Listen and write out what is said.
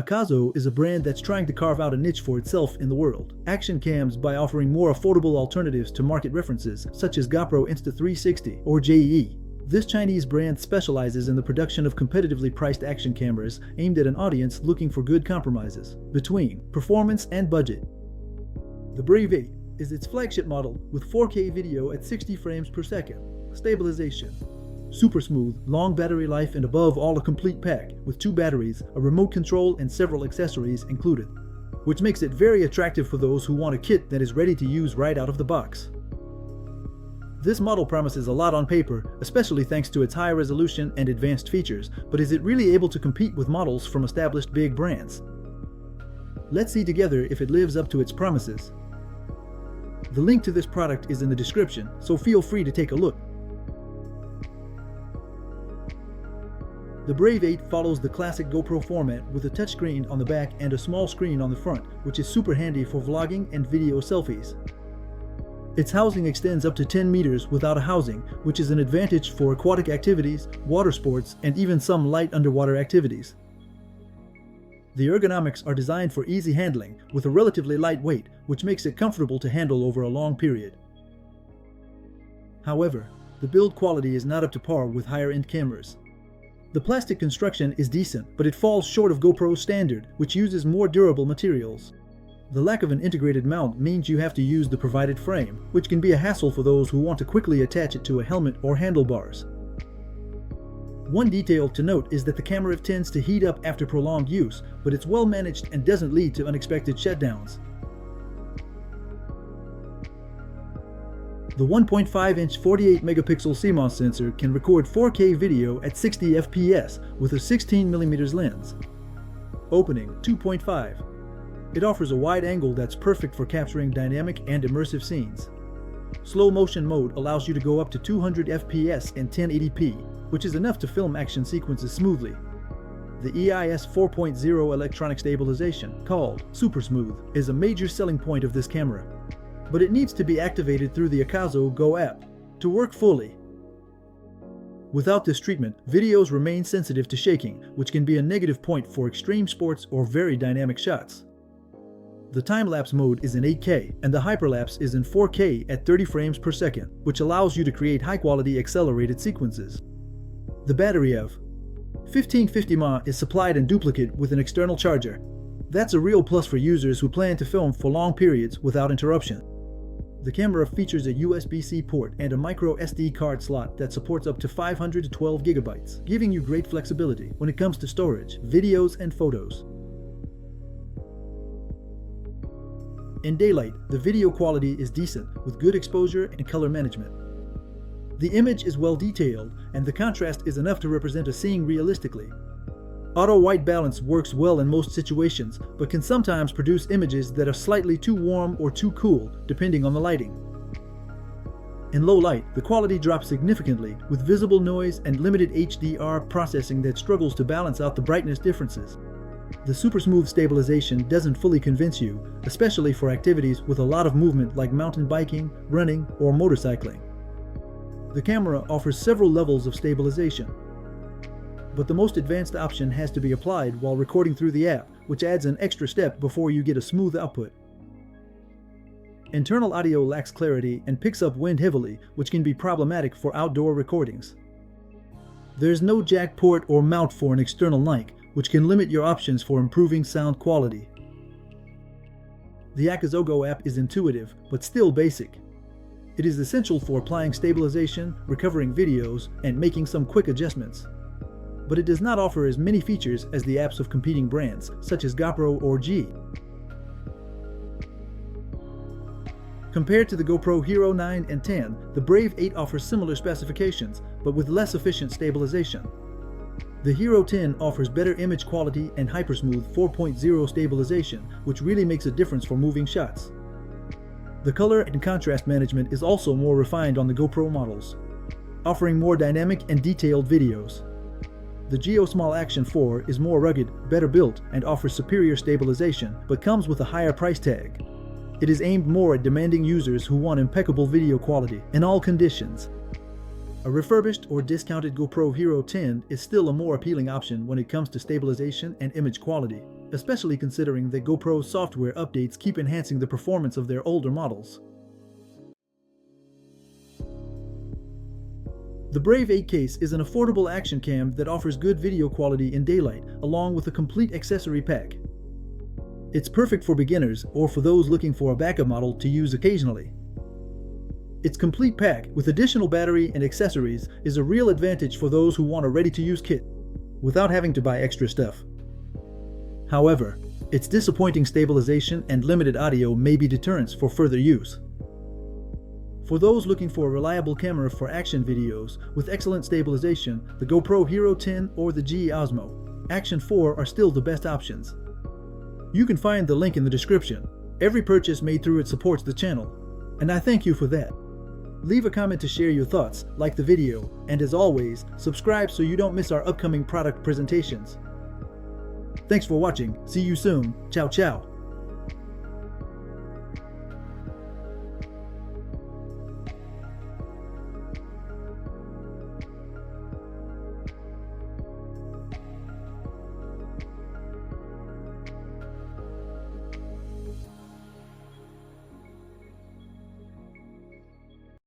Akaso is a brand that's trying to carve out a niche for itself in the world. Action cams by offering more affordable alternatives to market references such as GoPro Insta360 or JE. This Chinese brand specializes in the production of competitively priced action cameras aimed at an audience looking for good compromises between performance and budget. The Brave 8 is its flagship model with 4K video at 60 frames per second, stabilization, super smooth, long battery life, and above all a complete pack with 2 batteries, a remote control, and several accessories included, which makes it very attractive for those who want a kit that is ready to use right out of the box. This model promises a lot on paper, especially thanks to its high resolution and advanced features, but is it really able to compete with models from established big brands? Let's see together if it lives up to its promises. The link to this product is in the description, so feel free to take a look. The Brave 8 follows the classic GoPro format with a touchscreen on the back and a small screen on the front, which is super handy for vlogging and video selfies. Its housing extends up to 10 meters without a housing, which is an advantage for aquatic activities, water sports, and even some light underwater activities. The ergonomics are designed for easy handling with a relatively light weight, which makes it comfortable to handle over a long period. However, the build quality is not up to par with higher-end cameras. The plastic construction is decent, but it falls short of GoPro's standard, which uses more durable materials. The lack of an integrated mount means you have to use the provided frame, which can be a hassle for those who want to quickly attach it to a helmet or handlebars. One detail to note is that the camera tends to heat up after prolonged use, but it's well managed and doesn't lead to unexpected shutdowns. The 1.5-inch 48-megapixel CMOS sensor can record 4K video at 60 FPS with a 16mm lens. Opening 2.5. It offers a wide angle that's perfect for capturing dynamic and immersive scenes. Slow motion mode allows you to go up to 200 FPS in 1080p, which is enough to film action sequences smoothly. The EIS 4.0 electronic stabilization, called SuperSmooth, is a major selling point of this camera, but it needs to be activated through the Akaso Go app to work fully. Without this treatment, videos remain sensitive to shaking, which can be a negative point for extreme sports or very dynamic shots. The time-lapse mode is in 8K, and the hyperlapse is in 4K at 30 frames per second, which allows you to create high-quality accelerated sequences. The battery of 1550 mAh is supplied in duplicate with an external charger. That's a real plus for users who plan to film for long periods without interruption. The camera features a USB-C port and a micro SD card slot that supports up to 512 GB, giving you great flexibility when it comes to storage, videos, and photos. In daylight, the video quality is decent with good exposure and color management. The image is well detailed, and the contrast is enough to represent a scene realistically. Auto white balance works well in most situations, but can sometimes produce images that are slightly too warm or too cool, depending on the lighting. In low light, the quality drops significantly, with visible noise and limited HDR processing that struggles to balance out the brightness differences. The SuperSmooth stabilization doesn't fully convince you, especially for activities with a lot of movement like mountain biking, running, or motorcycling. The camera offers several levels of stabilization, but the most advanced option has to be applied while recording through the app, which adds an extra step before you get a smooth output. Internal audio lacks clarity and picks up wind heavily, which can be problematic for outdoor recordings. There's no jack port or mount for an external mic, which can limit your options for improving sound quality. The Akaso Go app is intuitive, but still basic. It is essential for applying stabilization, recovering videos, and making some quick adjustments. But it does not offer as many features as the apps of competing brands, such as GoPro or G. Compared to the GoPro Hero 9 and 10, the Brave 8 offers similar specifications, but with less efficient stabilization. The Hero 10 offers better image quality and HyperSmooth 4.0 stabilization, which really makes a difference for moving shots. The color and contrast management is also more refined on the GoPro models, offering more dynamic and detailed videos. The Geosmall Action 4 is more rugged, better built, and offers superior stabilization, but comes with a higher price tag. It is aimed more at demanding users who want impeccable video quality in all conditions. A refurbished or discounted GoPro Hero 10 is still a more appealing option when it comes to stabilization and image quality. especially considering that GoPro's software updates keep enhancing the performance of their older models. The Brave 8 case is an affordable action cam that offers good video quality in daylight, along with a complete accessory pack. It's perfect for beginners or for those looking for a backup model to use occasionally. Its complete pack, with additional battery and accessories, is a real advantage for those who want a ready-to-use kit, without having to buy extra stuff. However, its disappointing stabilization and limited audio may be deterrents for further use. For those looking for a reliable camera for action videos with excellent stabilization, the GoPro Hero 10 or the DJI Osmo Action 4 are still the best options. You can find the link in the description. Every purchase made through it supports the channel, and I thank you for that. Leave a comment to share your thoughts, like the video, and as always, subscribe so you don't miss our upcoming product presentations. Thanks for watching. See you soon. Ciao ciao.